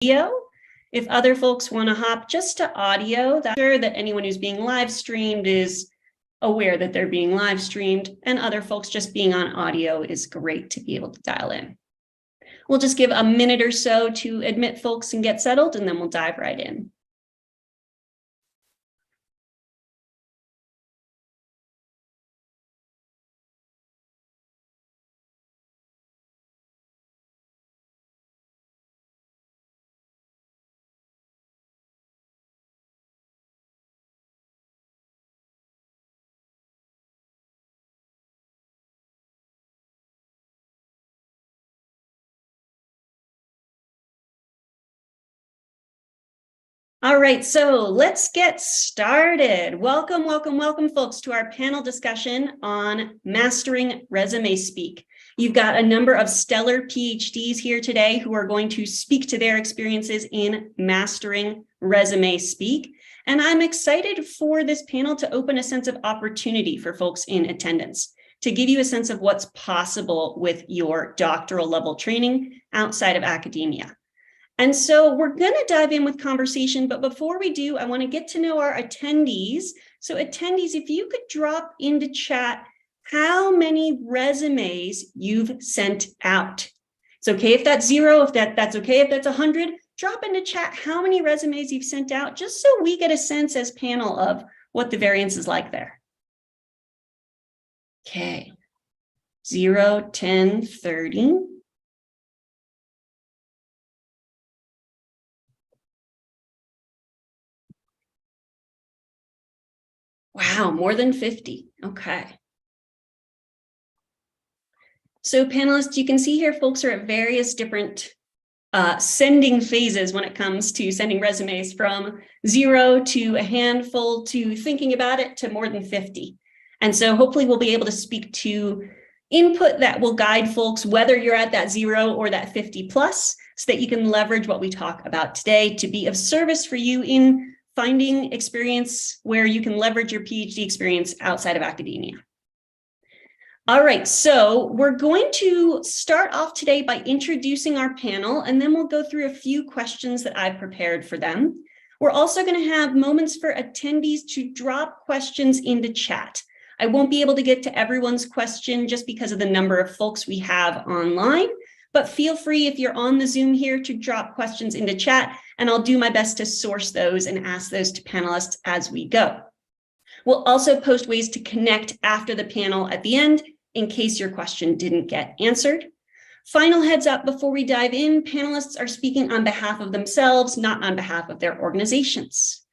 video. If other folks want to hop just to audio, that's sure that anyone who's being live streamed is aware that they're being live streamed, and other folks just being on audio is great to be able to dial in. We'll just give a minute or so to admit folks and get settled, and then we'll dive right in. All right, so let's get started. Welcome, folks, to our panel discussion on mastering resume speak. You've got a number of stellar PhDs here today who are going to speak to their experiences in mastering resume speak. And I'm excited for this panel to open a sense of opportunity for folks in attendance, to give you a sense of what's possible with your doctoral level training outside of academia. And so we're going to dive in with conversation, but before we do, I want to get to know our attendees. So attendees, if you could drop into chat how many resumes you've sent out. It's okay if that's 0, if that's okay if that's 100. Drop into chat how many resumes you've sent out, just so we get a sense as panel of what the variance is like there. Okay, 0, 10, 30. Wow, more than 50. Okay. So panelists, you can see here folks are at various different sending phases when it comes to sending resumes, from 0 to a handful to thinking about it to more than 50. And so hopefully we'll be able to speak to input that will guide folks, whether you're at that 0 or that 50 plus, so that you can leverage what we talk about today to be of service for you in finding experience where you can leverage your PhD experience outside of academia. All right, so we're going to start off today by introducing our panel, and then we'll go through a few questions that I've prepared for them. We're also going to have moments for attendees to drop questions into chat. I won't be able to get to everyone's question just because of the number of folks we have online, but feel free, if you're on the Zoom here, to drop questions into chat, and I'll do my best to source those and ask those to panelists as we go. We'll also post ways to connect after the panel at the end in case your question didn't get answered. Final heads up before we dive in, panelists are speaking on behalf of themselves, not on behalf of their organizations.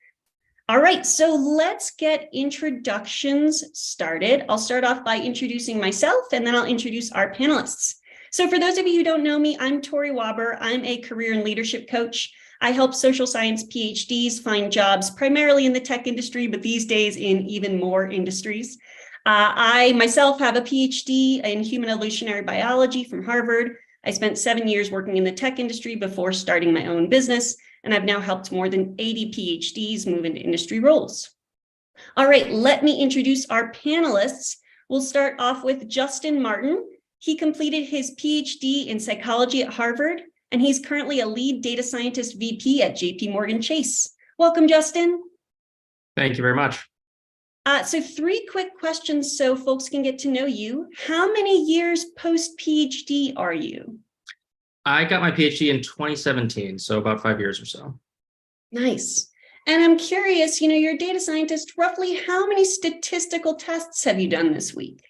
All right, so let's get introductions started. I'll start off by introducing myself, and then I'll introduce our panelists. So for those of you who don't know me, I'm Tori Waber. I'm a career and leadership coach. I help social science PhDs find jobs primarily in the tech industry, but these days in even more industries. I myself have a PhD in human evolutionary biology from Harvard. I spent 7 years working in the tech industry before starting my own business, and I've now helped more than 80 PhDs move into industry roles. All right, let me introduce our panelists. We'll start off with Justin Martin. He completed his PhD in psychology at Harvard, and he's currently a lead data scientist VP at JPMorgan Chase. Welcome, Justin. Thank you very much. So 3 quick questions so folks can get to know you. How many years post-PhD are you? I got my PhD in 2017, so about 5 years or so. Nice. And I'm curious, you're a data scientist, roughly how many statistical tests have you done this week?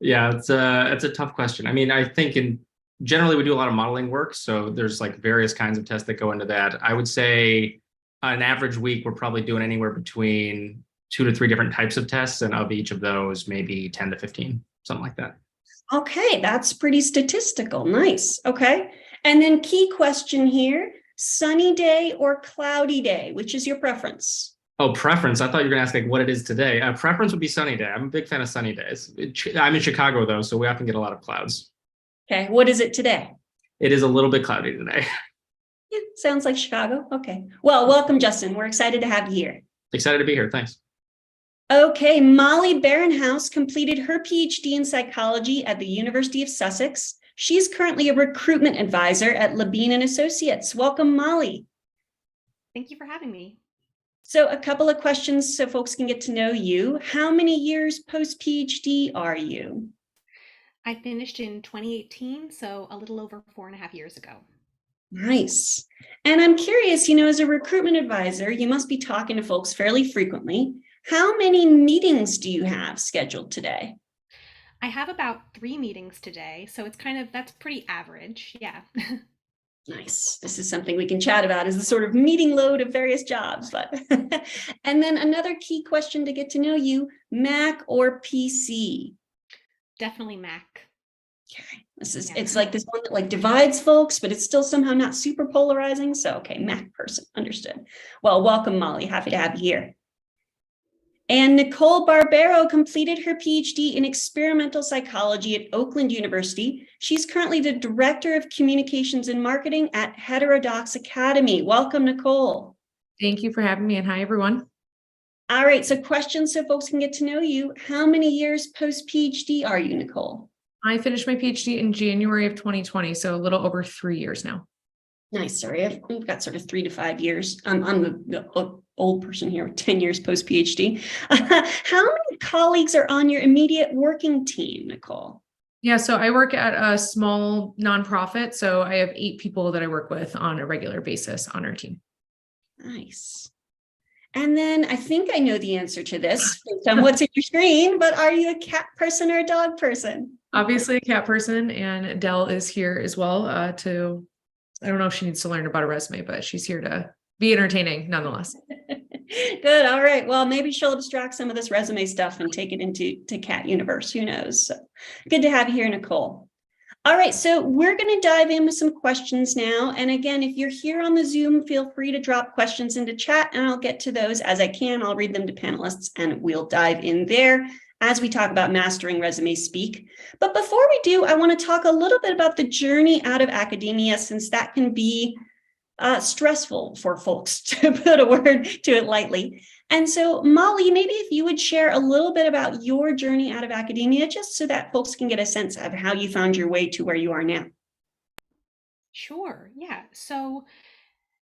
Yeah, it's a tough question. I mean, I think generally we do a lot of modeling work, so there's like various kinds of tests that go into that. I would say an average week, we're probably doing anywhere between 2 to 3 different types of tests, and of each of those, maybe 10 to 15, something like that. Okay, that's pretty statistical. Nice. Okay. And then key question here, sunny day or cloudy day, which is your preference? Oh, preference. I thought you were going to ask like what it is today. Preference would be sunny day. I'm a big fan of sunny days. I'm in Chicago, though, so we often get a lot of clouds. Okay. What is it today? It is a little bit cloudy today. Yeah, sounds like Chicago. Okay. Well, welcome, Justin. We're excited to have you here. Excited to be here. Thanks. Okay, Molly Barenhouse completed her PhD in psychology at the University of Sussex. She's currently a recruitment advisor at Labine and Associates. Welcome, Molly. Thank you for having me. So a couple of questions so folks can get to know you. How many years post-PhD are you? I finished in 2018, so a little over 4.5 years ago. Nice. And I'm curious, as a recruitment advisor, you must be talking to folks fairly frequently. How many meetings do you have scheduled today? I have about 3 meetings today, so that's pretty average. Yeah. Nice. This is something we can chat about, is the sort of meeting load of various jobs. But and then another key question to get to know you, Mac or PC? Definitely Mac. Okay. It's like this one that like divides folks, but it's still somehow not super polarizing. So, okay, Mac person, understood. Well, welcome, Molly. Happy to have you here. And Nicole Barbero completed her PhD in experimental psychology at Oakland University. She's currently the Director of Communications and Marketing at Heterodox Academy. Welcome, Nicole. Thank you for having me, and hi, everyone. All right, so questions so folks can get to know you. How many years post-PhD are you, Nicole? I finished my PhD in January of 2020, so a little over 3 years now. Nice. Sorry, we've got sort of 3 to 5 years. I'm the old person here with 10 years post-PhD. How many colleagues are on your immediate working team, Nicole? Yeah, so I work at a small nonprofit, so I have 8 people that I work with on a regular basis on our team. Nice. And then I think I know the answer to this based on what's in your screen, but are you a cat person or a dog person? Obviously a cat person, and Dell is here as well I don't know if she needs to learn about a resume, but she's here to be entertaining nonetheless. Good. All right. Well, maybe she'll abstract some of this resume stuff and take it into cat universe. Who knows? So, good to have you here, Nicole. All right. So we're going to dive in with some questions now. And again, if you're here on the Zoom, feel free to drop questions into chat and I'll get to those as I can. I'll read them to panelists and we'll dive in there as we talk about mastering resume speak. But before we do, I want to talk a little bit about the journey out of academia, since that can be stressful for folks, to put a word to it lightly. And so, Molly, maybe if you would share a little bit about your journey out of academia, just so that folks can get a sense of how you found your way to where you are now. Sure. Yeah. So,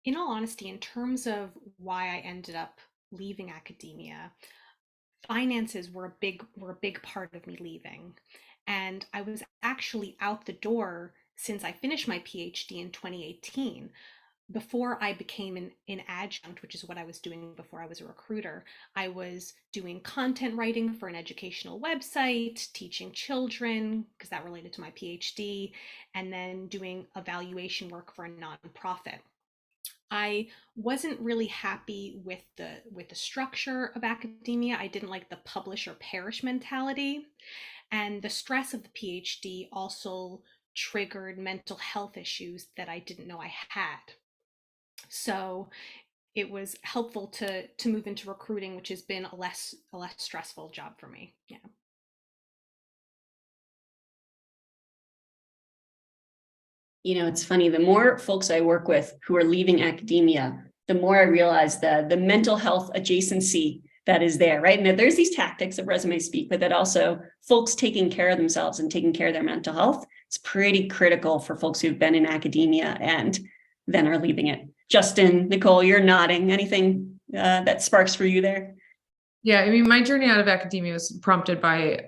in all honesty, in terms of why I ended up leaving academia, finances were a big part of me leaving. And I was actually out the door since I finished my PhD in 2018. Before I became an adjunct, which is what I was doing before I was a recruiter, I was doing content writing for an educational website, teaching children, because that related to my PhD, and then doing evaluation work for a nonprofit. I wasn't really happy with the structure of academia. I didn't like the publish or perish mentality. And the stress of the PhD also triggered mental health issues that I didn't know I had. So it was helpful to move into recruiting, which has been a less stressful job for me. Yeah. It's funny, the more folks I work with who are leaving academia, the more I realize the mental health adjacency that is there, right? And there's these tactics of resume speak, but that also folks taking care of themselves and taking care of their mental health. It's pretty critical for folks who've been in academia and then are leaving it. Justin, Nicole, you're nodding. Anything that sparks for you there? Yeah, I mean, my journey out of academia was prompted by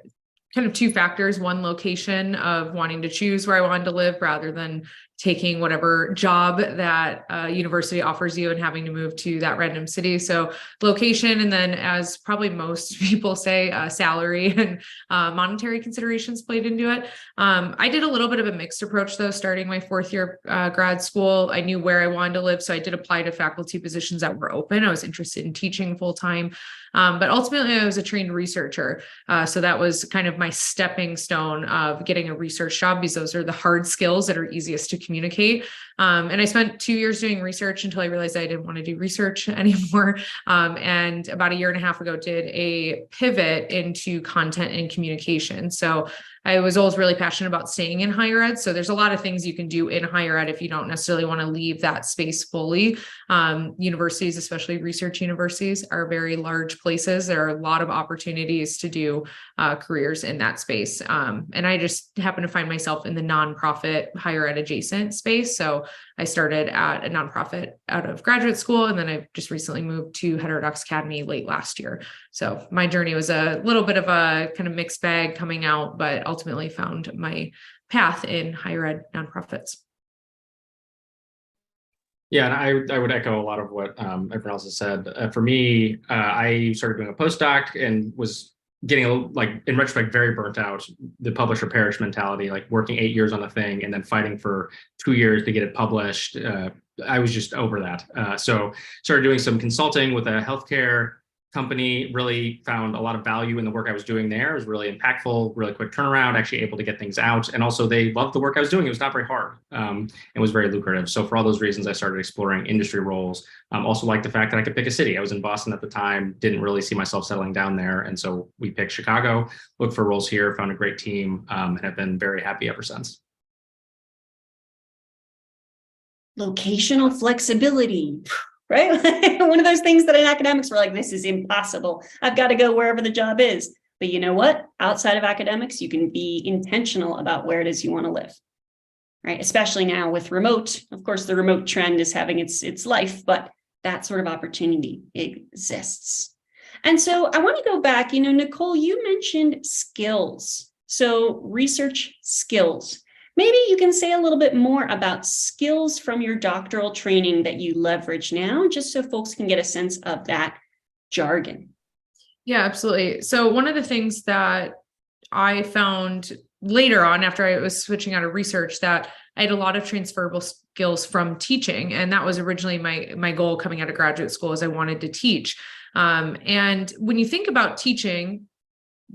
kind of 2 factors. One, location of wanting to choose where I wanted to live rather than taking whatever job that university offers you and having to move to that random city. So location, and then as probably most people say, salary and monetary considerations played into it. I did a little bit of a mixed approach though, starting my 4th year grad school. I knew where I wanted to live, so I did apply to faculty positions that were open. I was interested in teaching full time. But ultimately I was a trained researcher. So that was kind of my stepping stone of getting a research job, because those are the hard skills that are easiest to communicate. And I spent 2 years doing research until I realized I didn't want to do research anymore. And about a year and a half ago, did a pivot into content and communication. So I was always really passionate about staying in higher ed. So there's a lot of things you can do in higher ed if you don't necessarily want to leave that space fully. Universities, especially research universities, are very large places. There are a lot of opportunities to do careers in that space. And I just happen to find myself in the nonprofit higher ed adjacent space. So I started at a nonprofit out of graduate school, and then I just recently moved to Heterodox Academy late last year. So my journey was a little bit of a kind of mixed bag coming out, but ultimately found my path in higher ed nonprofits. Yeah, and I would echo a lot of what everyone else has said. For me, I started doing a postdoc and was getting, like, in retrospect, very burnt out. The publish or perish mentality, like working 8 years on a thing and then fighting for 2 years to get it published. I was just over that. So started doing some consulting with a healthcare company, really found a lot of value in the work I was doing there. It was really impactful, really quick turnaround, actually able to get things out. And also they loved the work I was doing. It was not very hard. It was very lucrative. So for all those reasons, I started exploring industry roles. Also liked the fact that I could pick a city. I was in Boston at the time, didn't really see myself settling down there. And so we picked Chicago, looked for roles here, found a great team, and have been very happy ever since. Locational flexibility. Right? One of those things that in academics, we're like, this is impossible. I've got to go wherever the job is. But you know what? Outside of academics, you can be intentional about where it is you want to live, right? Especially now with remote. Of course, the remote trend is having its life, but that sort of opportunity exists. And so I want to go back, Nicole, you mentioned skills. So research skills. Maybe you can say a little bit more about skills from your doctoral training that you leverage now, just so folks can get a sense of that jargon. Yeah, absolutely. So one of the things that I found later on, after I was switching out of research, that I had a lot of transferable skills from teaching. And that was originally my goal coming out of graduate school, is I wanted to teach. And when you think about teaching,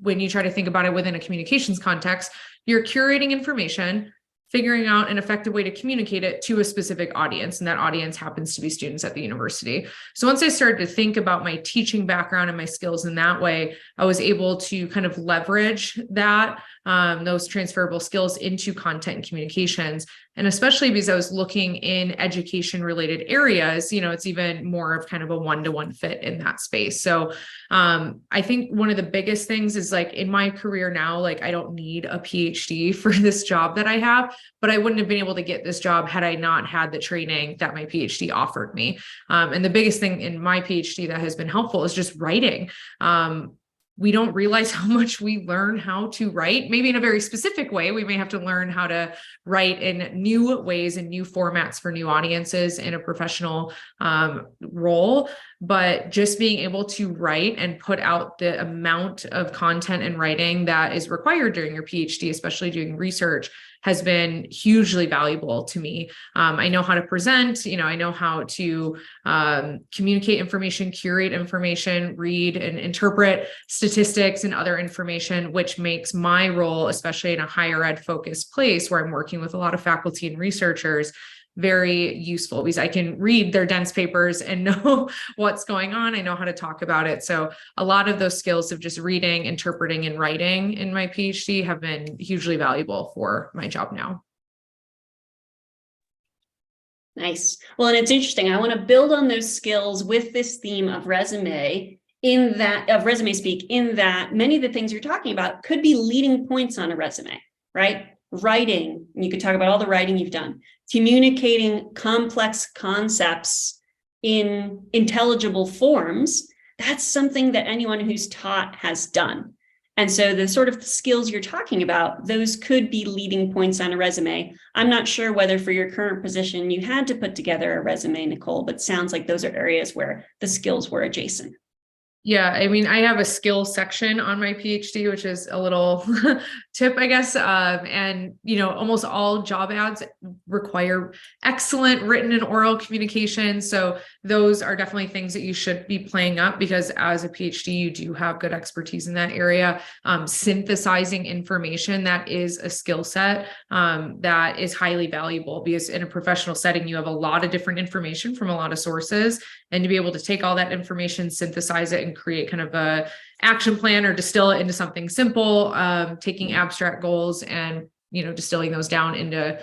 when you try to think about it within a communications context, you're curating information, figuring out an effective way to communicate it to a specific audience. And that audience happens to be students at the university. So once I started to think about my teaching background and my skills in that way, I was able to kind of leverage that, those transferable skills into content and communications. And especially because I was looking in education related areas, it's even more of kind of a one-to-one fit in that space. So I think one of the biggest things is, like, in my career now, like, I don't need a PhD for this job that I have, but I wouldn't have been able to get this job had I not had the training that my PhD offered me. And the biggest thing in my PhD that has been helpful is just writing. We don't realize how much we learn how to write, maybe in a very specific way. We may have to learn how to write in new ways and new formats for new audiences in a professional role. But just being able to write and put out the amount of content and writing that is required during your PhD, especially doing research, has been hugely valuable to me. I know how to present, I know how to communicate information, curate information, read and interpret statistics and other information, which makes my role, especially in a higher ed focused place where I'm working with a lot of faculty and researchers, very useful, because I can read their dense papers and know what's going on. I know how to talk about it. So a lot of those skills of just reading, interpreting, and writing in my PhD have been hugely valuable for my job now. Nice. Well, and it's interesting. I want to build on those skills with this theme of resume speak, in that many of the things you're talking about could be leading points on a resume, right? Writing, you could talk about all the writing you've done, communicating complex concepts in intelligible forms. That's something that anyone who's taught has done. And so the sort of skills you're talking about, those could be leading points on a resume. I'm not sure whether for your current position you had to put together a resume, Nicole, but sounds like those are areas where the skills were adjacent. Yeah, I mean, I have a skill section on my PhD, which is a little tip, I guess. And, almost all job ads require excellent written and oral communication. So those are definitely things that you should be playing up, because as a PhD, you do have good expertise in that area. Synthesizing information, that is a skill set that is highly valuable, because in a professional setting, you have a lot of different information from a lot of sources, and to be able to take all that information, synthesize it, and create kind of a action plan or distill it into something simple, taking abstract goals and, distilling those down into,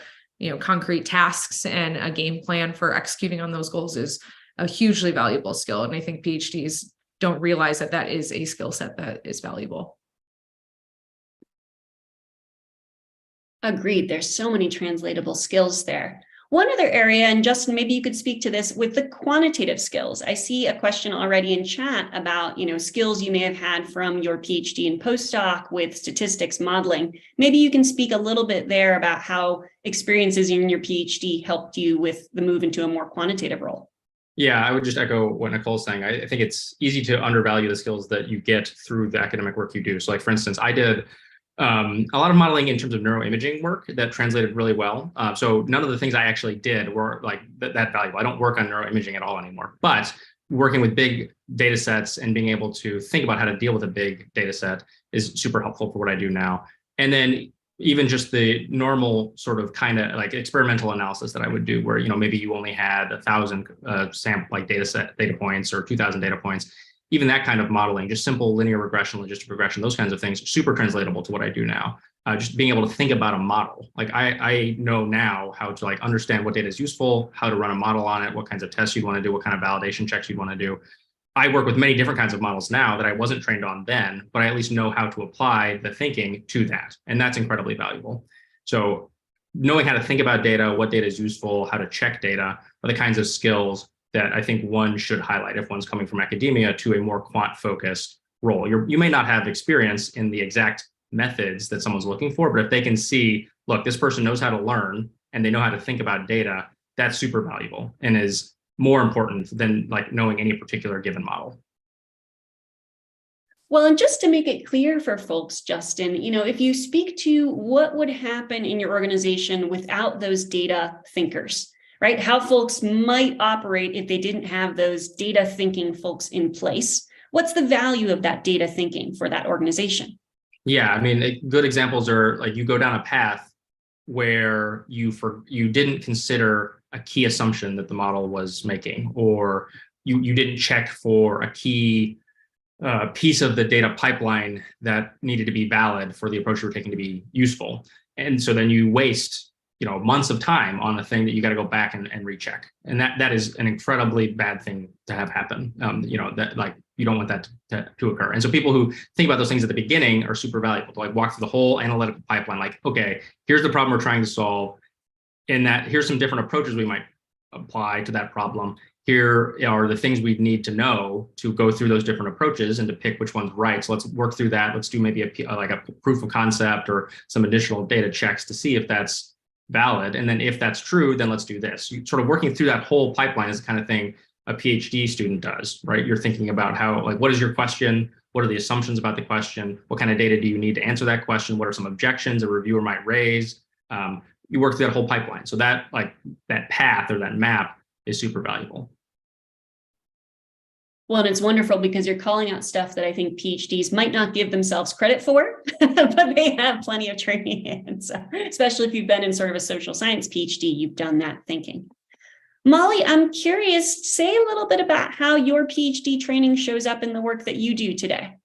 concrete tasks and a game plan for executing on those goals is a hugely valuable skill. And I think PhDs don't realize that that is a skill set that is valuable. Agreed. There's so many translatable skills there. One other area, and Justin, maybe you could speak to this with the quantitative skills. I see a question already in chat about, skills you may have had from your PhD and postdoc with statistics modeling. Maybe you can speak a little bit there about how experiences in your PhD helped you with the move into a more quantitative role. Yeah, I would just echo what Nicole's saying. I think it's easy to undervalue the skills that you get through the academic work you do. So like, for instance, I did a lot of modeling in terms of neuroimaging work that translated really well. So none of the things I actually did were like that valuable. I don't work on neuroimaging at all anymore, but working with big data sets and being able to think about how to deal with a big data set is super helpful for what I do now. And then even just the normal sort of kind of like experimental analysis that I would do, where maybe you only had 1,000 data points or 2,000 data points. Even that kind of modeling, just simple linear regression, logistic regression, those kinds of things, super translatable to what I do now. Just being able to think about a model. Like I know now how to understand what data is useful, how to run a model on it, what kinds of tests you'd want to do, what kind of validation checks you'd want to do. I work with many different kinds of models now that I wasn't trained on then, but I at least know how to apply the thinking to that. And that's incredibly valuable. So knowing how to think about data, what data is useful, how to check data are the kinds of skills that I think one should highlight if one's coming from academia to a more quant-focused role. You may not have experience in the exact methods that someone's looking for, but if they can see, look, this person knows how to learn and they know how to think about data, that's super valuable and is more important than knowing any particular given model. Well, and just to make it clear for folks, Justin, if you speak to what would happen in your organization without those data thinkers, right? How folks might operate if they didn't have those data thinking folks in place. What's the value of that data thinking for that organization? Yeah, I mean, good examples are you go down a path where you didn't consider a key assumption that the model was making, or you didn't check for a key piece of the data pipeline that needed to be valid for the approach you were taking to be useful. And so then you waste months of time on a thing that you got to go back and recheck. And that is an incredibly bad thing to have happen. That you don't want that to occur. And so people who think about those things at the beginning are super valuable to walk through the whole analytical pipeline. Okay, here's the problem we're trying to solve. And here's some different approaches we might apply to that problem. Here are the things we need to know to go through those different approaches and to pick which one's right. So let's work through that. Let's do maybe a proof of concept or some additional data checks to see if that's valid. And then if that's true, then let's do this. You sort of working through that whole pipeline is the kind of thing a PhD student does, right? You're thinking about how, what is your question? What are the assumptions about the question? What kind of data do you need to answer that question? What are some objections a reviewer might raise? You work through that whole pipeline. So that that path or that map is super valuable. Well, and it's wonderful because you're calling out stuff that I think PhDs might not give themselves credit for, but they have plenty of training in. So, especially if you've been in sort of a social science PhD, you've done that thinking. Molly, I'm curious, say a little bit about how your PhD training shows up in the work that you do today.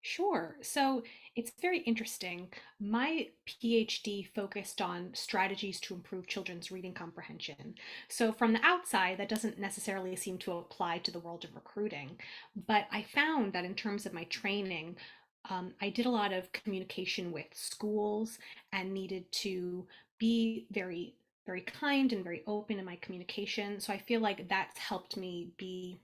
Sure. So it's very interesting. My PhD focused on strategies to improve children's reading comprehension. So from the outside, that doesn't necessarily seem to apply to the world of recruiting. But I found that in terms of my training, I did a lot of communication with schools and needed to be very, very kind and very open in my communication. So I feel like that's helped me be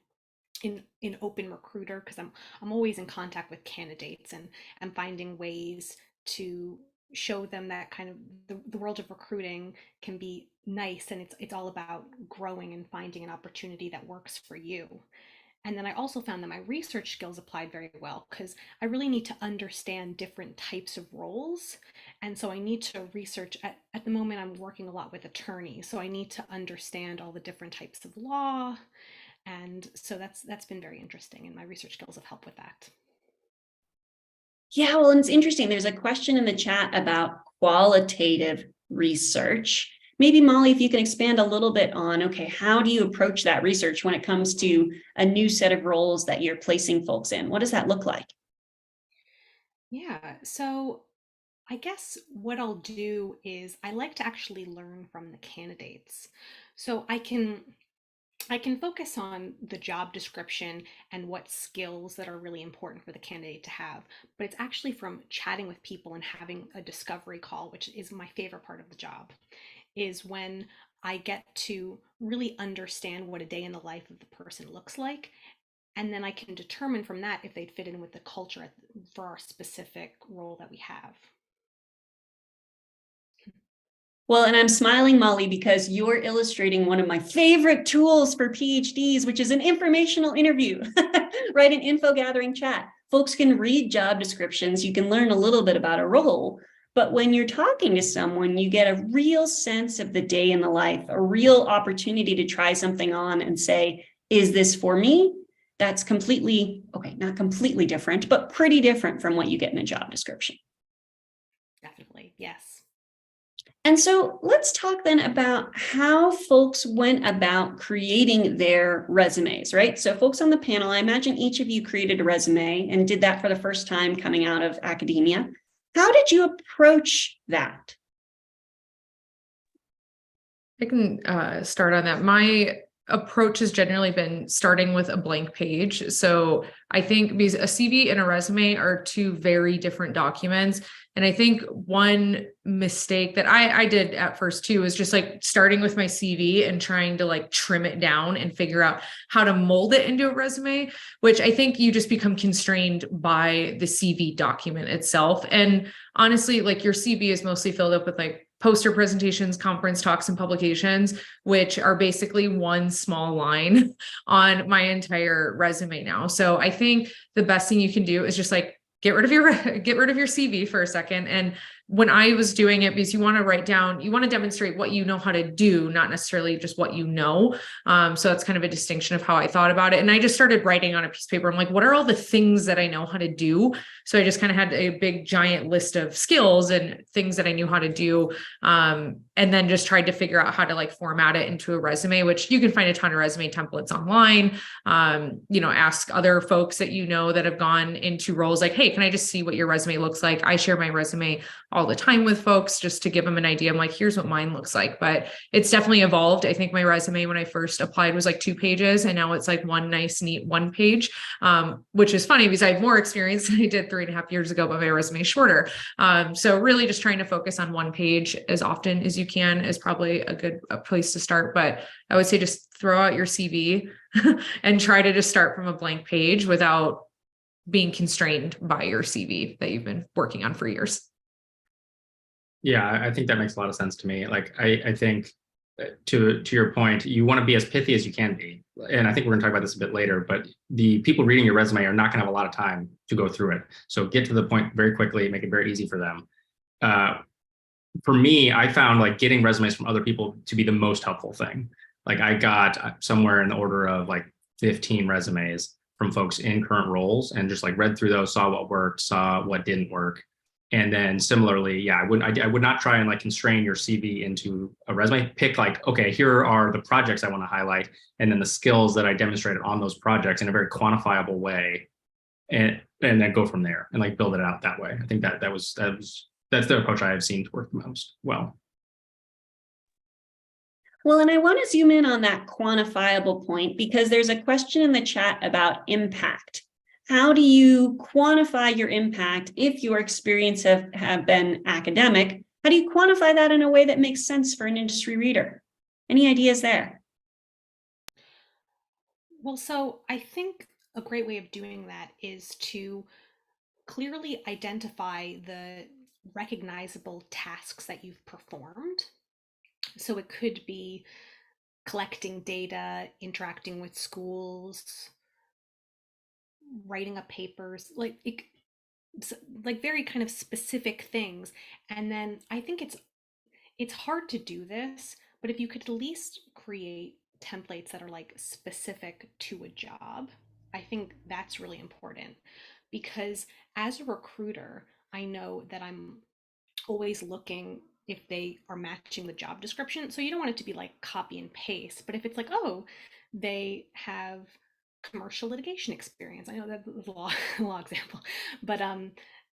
in open recruiter, because I'm always in contact with candidates and finding ways to show them that kind of the world of recruiting can be nice, and it's all about growing and finding an opportunity that works for you. And then I also found that my research skills applied very well because I really need to understand different types of roles. And so I need to research at the moment I'm working a lot with attorneys. So I need to understand all the different types of law. And so that's been very interesting, and my research skills have helped with that. Yeah, well, and it's interesting. There's a question in the chat about qualitative research. Maybe Molly, if you can expand a little bit on, okay, how do you approach that research when it comes to a new set of roles that you're placing folks in? What does that look like? Yeah, so I guess what I'll do is I like to actually learn from the candidates. So I can focus on the job description and what skills that are really important for the candidate to have, but it's actually from chatting with people and having a discovery call, which is my favorite part of the job, is when I get to really understand what a day in the life of the person looks like. And then I can determine from that if they'd fit in with the culture for our specific role that we have. Well, and I'm smiling, Molly, because you're illustrating one of my favorite tools for PhDs, which is an informational interview, right? An info gathering chat. Folks can read job descriptions. You can learn a little bit about a role. But when you're talking to someone, you get a real sense of the day in the life, a real opportunity to try something on and say, is this for me? That's completely, okay, not completely different, but pretty different from what you get in a job description. Definitely, yes. And so let's talk then about how folks went about creating their resumes, right? So folks on the panel, I imagine each of you created a resume and did that for the first time coming out of academia. How did you approach that? I can start on that. My approach has generally been starting with a blank page. So I think because a CV and a resume are two very different documents. And I think one mistake that I did at first too is just like starting with my CV and trying to like trim it down and figure out how to mold it into a resume, which I think you just become constrained by the CV document itself. And honestly, like your CV is mostly filled up with like poster presentations, conference talks, and publications, which are basically one small line on my entire resume now. So I think the best thing you can do is just like get rid of your CV for a second. And when I was doing it, because you want to write down, you want to demonstrate what you know how to do, not necessarily just what you know. So that's kind of a distinction of how I thought about it. And I just started writing on a piece of paper. I'm like, what are all the things that I know how to do? So I just kind of had a big giant list of skills and things that I knew how to do. And then just tried to figure out how to like format it into a resume, which you can find a ton of resume templates online. Ask other folks that you know that have gone into roles like, hey, can I just see what your resume looks like? I share my resume all the time with folks just to give them an idea. I'm like, here's what mine looks like, but it's definitely evolved. I think my resume when I first applied was like 2 pages, and now it's like one nice, neat 1 page, which is funny because I have more experience than I did 3.5 years ago, but my resume is shorter. So really just trying to focus on 1 page as often as you can is probably a place to start. But I would say just throw out your CV and try to just start from a blank page without being constrained by your CV that you've been working on for years. Yeah, I think that makes a lot of sense to me. Like, I think to your point, you want to be as pithy as you can be. And I think we're going to talk about this a bit later, but the people reading your resume are not going to have a lot of time to go through it. So get to the point very quickly, make it very easy for them. For me, I found like getting resumes from other people to be the most helpful thing. Like I got somewhere in the order of like 15 resumes from folks in current roles and just like read through those, saw what worked, saw what didn't work. And then similarly, yeah, I would not try and like constrain your CV into a resume. Pick like, okay, here are the projects I want to highlight, and then the skills that I demonstrated on those projects in a very quantifiable way, and then go from there and like build it out that way. I think that's the approach I have seen to work the most well. Well, and I want to zoom in on that quantifiable point because there's a question in the chat about impact. How do you quantify your impact if your experience have been academic? How do you quantify that in a way that makes sense for an industry reader? Any ideas there? Well, so I think a great way of doing that is to clearly identify the recognizable tasks that you've performed. So it could be collecting data, interacting with schools, writing up papers, like very kind of specific things. And then I think it's hard to do this, but if you could at least create templates that are like specific to a job, I think that's really important. Because as a recruiter, I know that I'm always looking if they are matching the job description. So you don't want it to be like copy and paste, but if it's like, oh, they have commercial litigation experience. I know that was a law example, but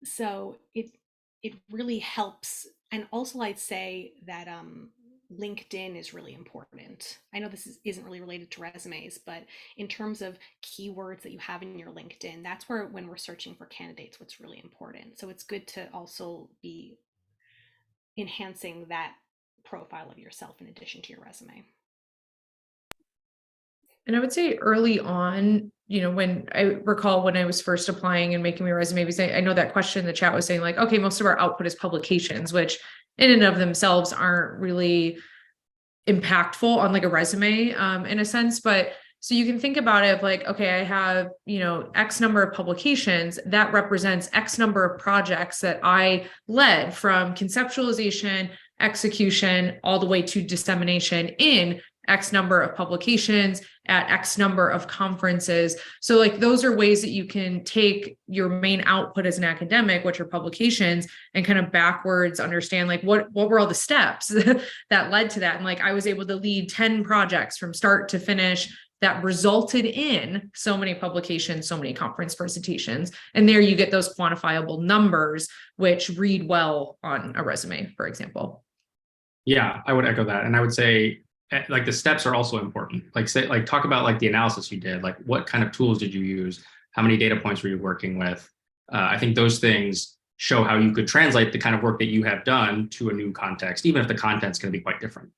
so it really helps. And also, I'd say that LinkedIn is really important. I know isn't really related to resumes, but in terms of keywords that you have in your LinkedIn, that's where, when we're searching for candidates, what's really important. So it's good to also be enhancing that profile of yourself in addition to your resume. And I would say early on, when I recall when I was first applying and making my resume, because I know that question in the chat was saying like, okay, most of our output is publications, which in and of themselves aren't really impactful on like a resume in a sense. But so you can think about it like, okay, I have, X number of publications that represents X number of projects that I led from conceptualization, execution, all the way to dissemination in X number of publications at X number of conferences. So like those are ways that you can take your main output as an academic, which are publications, and kind of backwards understand like what were all the steps that led to that. And like I was able to lead 10 projects from start to finish that resulted in so many publications, so many conference presentations. And there you get those quantifiable numbers, which read well on a resume, for example. Yeah, I would echo that. And I would say like the steps are also important. Like talk about like the analysis you did, like what kind of tools did you use? How many data points were you working with? I think those things show how you could translate the kind of work that you have done to a new context, even if the content's going to be quite different.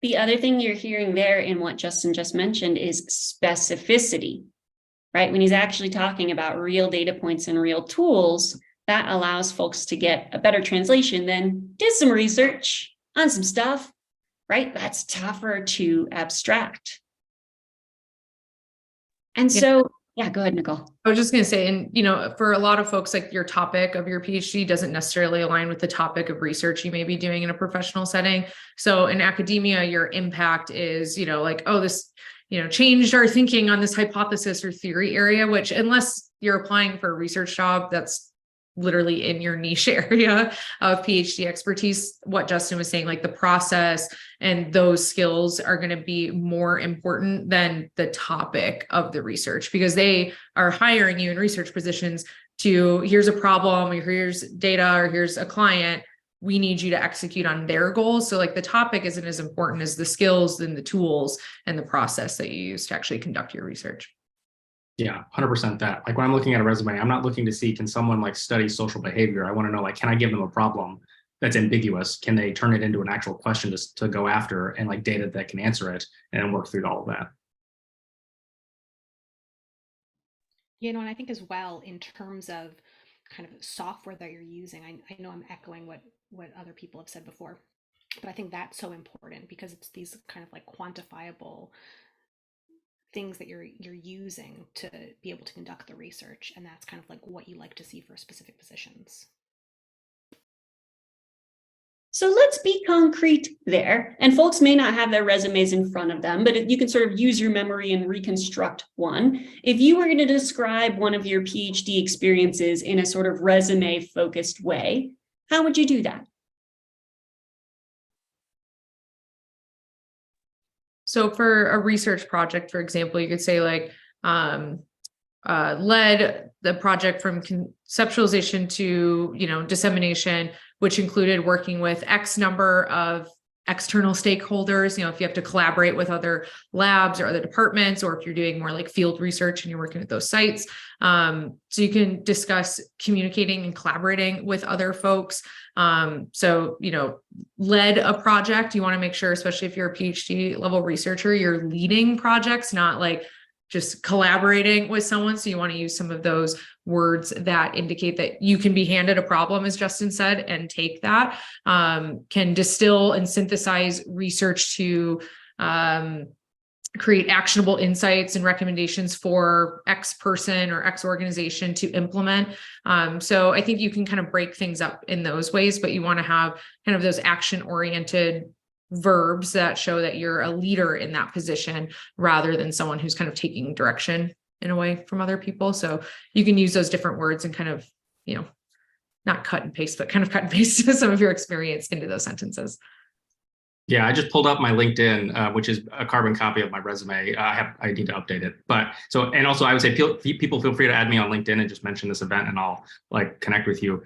The other thing you're hearing there in what Justin just mentioned is specificity, right? When he's actually talking about real data points and real tools, that allows folks to get a better translation than did some research on some stuff, right? That's tougher to abstract. And so, yeah, go ahead, Nicole. I was just going to say, and for a lot of folks, like your topic of your PhD doesn't necessarily align with the topic of research you may be doing in a professional setting. So in academia, your impact is, like, oh, this, changed our thinking on this hypothesis or theory area, which unless you're applying for a research job, that's literally in your niche area of PhD expertise. What Justin was saying, like the process and those skills are going to be more important than the topic of the research, because they are hiring you in research positions to, here's a problem, or here's data, or here's a client. We need you to execute on their goals. So like the topic isn't as important as the skills and the tools and the process that you use to actually conduct your research. Yeah, 100% that. Like when I'm looking at a resume, I'm not looking to see, can someone like study social behavior? I want to know, like, can I give them a problem that's ambiguous? Can they turn it into an actual question to go after, and like data that can answer it, and then work through all of that? And I think as well, in terms of kind of software that you're using, I know I'm echoing what other people have said before, but I think that's so important because it's these kind of like quantifiable things that you're using to be able to conduct the research, and that's kind of like what you like to see for specific positions. So let's be concrete there. And folks may not have their resumes in front of them, but you can sort of use your memory and reconstruct one. If you were going to describe one of your PhD experiences in a sort of resume focused way, how would you do that? So for a research project, for example, you could say like, led the project from conceptualization to, dissemination, which included working with X number of external stakeholders. If you have to collaborate with other labs or other departments, or if you're doing more like field research and you're working at those sites. So you can discuss communicating and collaborating with other folks. So, led a project, you want to make sure, especially if you're a PhD level researcher, you're leading projects, not like just collaborating with someone. So you want to use some of those words that indicate that you can be handed a problem, as Justin said, and take that, can distill and synthesize research to create actionable insights and recommendations for X person or X organization to implement. So I think you can kind of break things up in those ways, but you want to have kind of those action-oriented verbs that show that you're a leader in that position rather than someone who's kind of taking direction in a way from other people. So you can use those different words and kind of, not cut and paste, but kind of cut and paste some of your experience into those sentences. Yeah, I just pulled up my LinkedIn, which is a carbon copy of my resume. I need to update it. And also I would say people feel free to add me on LinkedIn and just mention this event and I'll connect with you.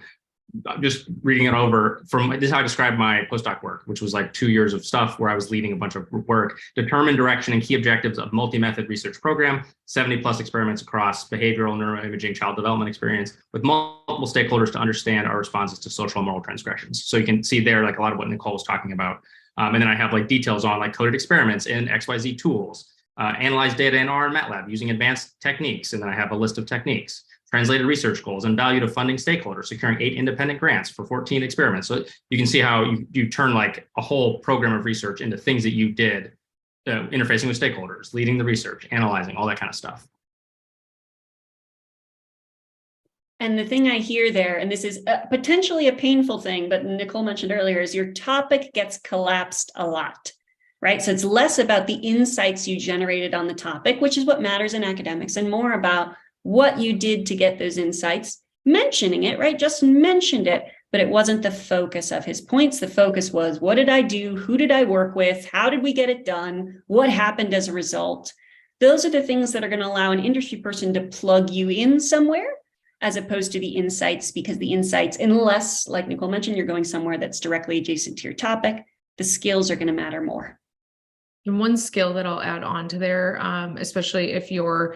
I'm just reading it over this is how I described my postdoc work, which was 2 years of stuff where I was leading a bunch of work, determine direction and key objectives of multi-method research program, 70 plus experiments across behavioral, neuroimaging, child development experience with multiple stakeholders to understand our responses to social and moral transgressions. So you can see there a lot of what Nicole was talking about. And then I have details on coded experiments in XYZ tools, analyze data in R and MATLAB using advanced techniques. And then I have a list of techniques, translated research goals and value to funding stakeholders, securing 8 independent grants for 14 experiments. So you can see how you turn a whole program of research into things that you did, interfacing with stakeholders, leading the research, analyzing, all that kind of stuff. And the thing I hear there, and this is potentially a painful thing, but Nicole mentioned earlier, is your topic gets collapsed a lot, right? So it's less about the insights you generated on the topic, which is what matters in academics, and more about what you did to get those insights, mentioning it, right? Just mentioned it, but it wasn't the focus of his points. The focus was, what did I do? Who did I work with? How did we get it done? What happened as a result? Those are the things that are going to allow an industry person to plug you in somewhere, as opposed to the insights, because the insights, unless, like Nicole mentioned, you're going somewhere that's directly adjacent to your topic, the skills are going to matter more. And one skill that I'll add on to there, especially if you're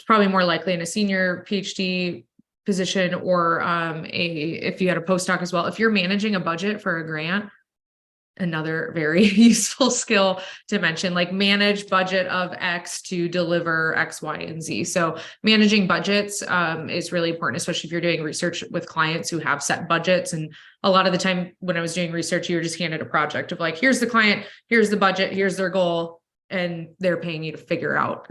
probably more likely in a senior PhD position or if you had a postdoc as well, if you're managing a budget for a grant, another very useful skill to mention, manage budget of X to deliver X, Y, and Z. So managing budgets is really important, especially if you're doing research with clients who have set budgets. And a lot of the time when I was doing research, you were just handed a project of here's the client, here's the budget, here's their goal, and they're paying you to figure out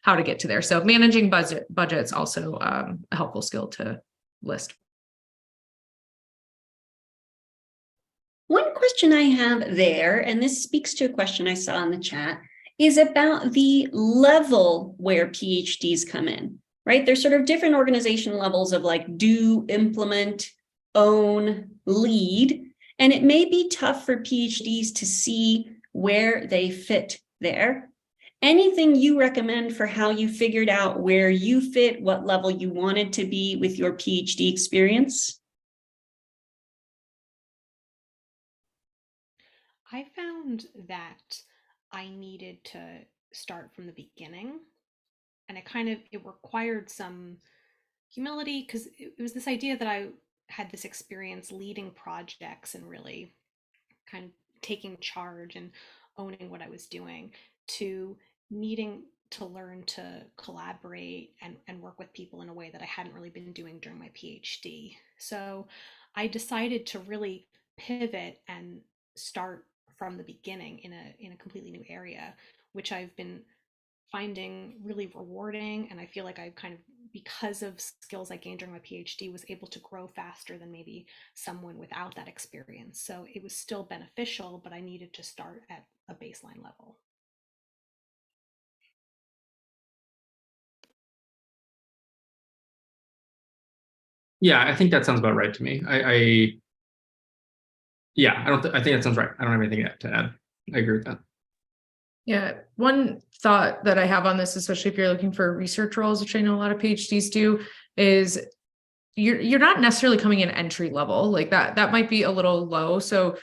how to get to there. So managing budgets also a helpful skill to list. One question I have there, and this speaks to a question I saw in the chat, is about the level where PhDs come in, right? There's sort of different organization levels of do, implement, own, lead, and it may be tough for PhDs to see where they fit there. Anything you recommend for how you figured out where you fit, what level you wanted to be with your PhD experience? I found that I needed to start from the beginning, and it required some humility, because it was this idea that I had this experience leading projects and really kind of taking charge and owning what I was doing, to needing to learn to collaborate and work with people in a way that I hadn't really been doing during my PhD. So I decided to really pivot and start from the beginning in a completely new area, which I've been finding really rewarding. And I feel like I because of skills I gained during my PhD, was able to grow faster than maybe someone without that experience. So it was still beneficial, but I needed to start at a baseline level. Yeah, I think that sounds about right to me. I think that sounds right. I don't have anything to add. I agree with that. Yeah, one thought that I have on this, especially if you're looking for research roles, which I know a lot of PhDs do, is you're not necessarily coming in entry level. That might be a little low. So,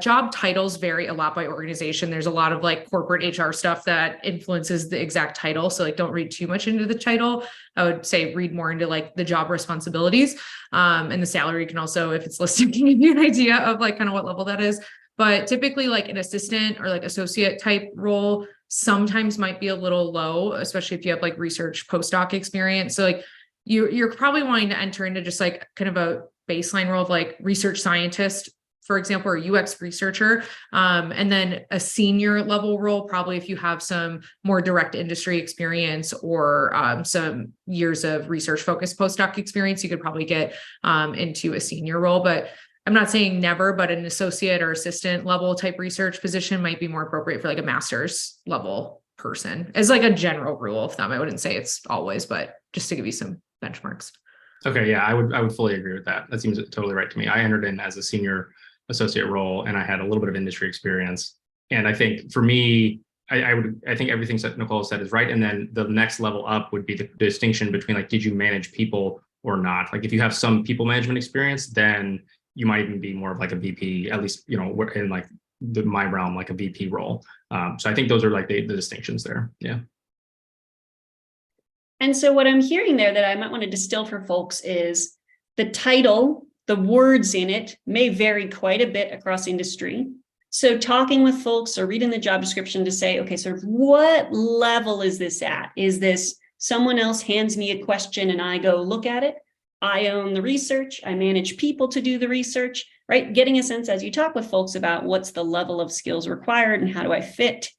job titles vary a lot by organization. There's a lot of corporate HR stuff that influences the exact title. So don't read too much into the title. I would say read more into the job responsibilities. And the salary can also, if it's listed, can give you an idea of kind of what level that is. But typically an assistant or associate type role sometimes might be a little low, especially if you have research postdoc experience. So you're probably wanting to enter into just kind of a baseline role of research scientist for example, or UX researcher. And then a senior level role, probably if you have some more direct industry experience or some years of research focused postdoc experience, you could probably get into a senior role. But I'm not saying never, but an associate or assistant level type research position might be more appropriate for like a master's level person as like a general rule of thumb. I wouldn't say it's always, but just to give you some benchmarks. Okay, yeah, I would fully agree with that. That seems totally right to me. I entered in as a senior associate role, and I had a little bit of industry experience. And I think for me, I think everything that Nicole said is right. And then the next level up would be the distinction between like, did you manage people or not? Like if you have some people management experience, then you might even be more of like a VP, at least, you know, in like my realm, like a VP role. So I think those are like the distinctions there. Yeah. And so what I'm hearing there that I might want to distill for folks is the title, the words in it may vary quite a bit across industry. So talking with folks or reading the job description to say, okay, sort of what level is this at? Is this someone else hands me a question and I go look at it? I own the research, I manage people to do the research, right? Getting a sense as you talk with folks about what's the level of skills required and how do I fit?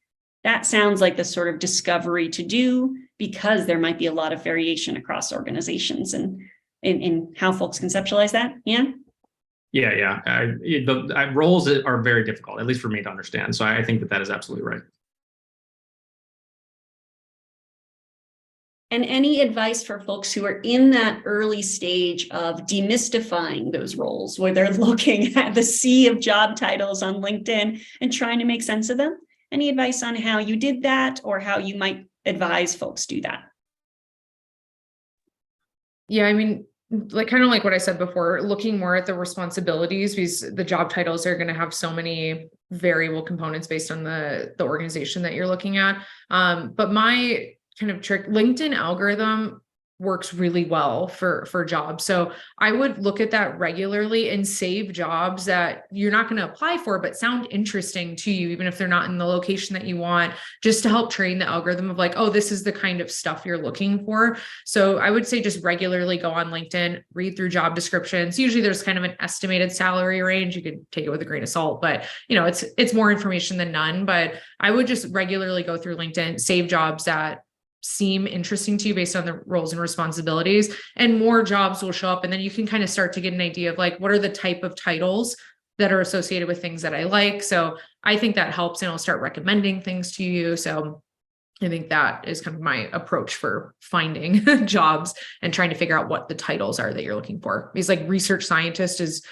That sounds like the sort of discovery to do, because there might be a lot of variation across organizations and in how folks conceptualize that. Yeah. Yeah. The roles are very difficult, at least for me to understand. So I think that is absolutely right. And any advice for folks who are in that early stage of demystifying those roles, where they're looking at the sea of job titles on LinkedIn and trying to make sense of them? Any advice on how you did that or how you might advise folks do that? Yeah, I mean, like kind of like what I said before, looking more at the responsibilities, because the job titles are going to have so many variable components based on the organization that you're looking at. But my kind of trick, LinkedIn algorithm works really well for jobs. So I would look at that regularly and save jobs that you're not going to apply for, but sound interesting to you, even if they're not in the location that you want, just to help train the algorithm of like, oh, this is the kind of stuff you're looking for. So I would say just regularly go on LinkedIn, read through job descriptions. Usually there's kind of an estimated salary range. You could take it with a grain of salt, but you know, it's more information than none. But I would just regularly go through LinkedIn, save jobs that seem interesting to you based on the roles and responsibilities, and more jobs will show up. And then you can kind of start to get an idea of like, what are the type of titles that are associated with things that I like. So I think that helps, and I'll start recommending things to you. So I think that is kind of my approach for finding jobs and trying to figure out what the titles are that you're looking for. Because like research scientist is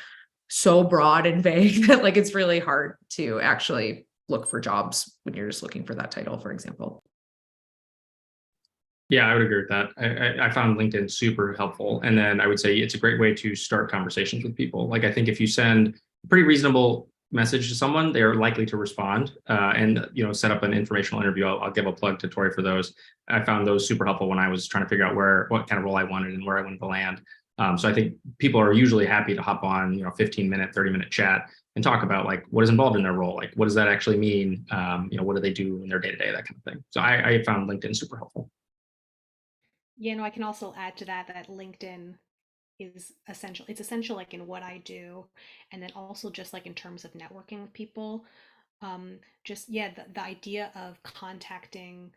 so broad and vague that like, it's really hard to actually look for jobs when you're just looking for that title, for example. Yeah, I would agree with that. I found LinkedIn super helpful. And then I would say it's a great way to start conversations with people. Like, I think if you send a pretty reasonable message to someone, they're likely to respond and, you know, set up an informational interview. I'll give a plug to Tori for those. I found those super helpful when I was trying to figure out what kind of role I wanted and where I wanted to land. So I think people are usually happy to hop on, 15-minute, 30-minute chat and talk about like what is involved in their role. Like, what does that actually mean? What do they do in their day-to-day, that kind of thing. So I found LinkedIn super helpful. Yeah, no, I can also add to that LinkedIn is essential. It's essential like in what I do, and then also just like in terms of networking with people. Just yeah, the idea of contacting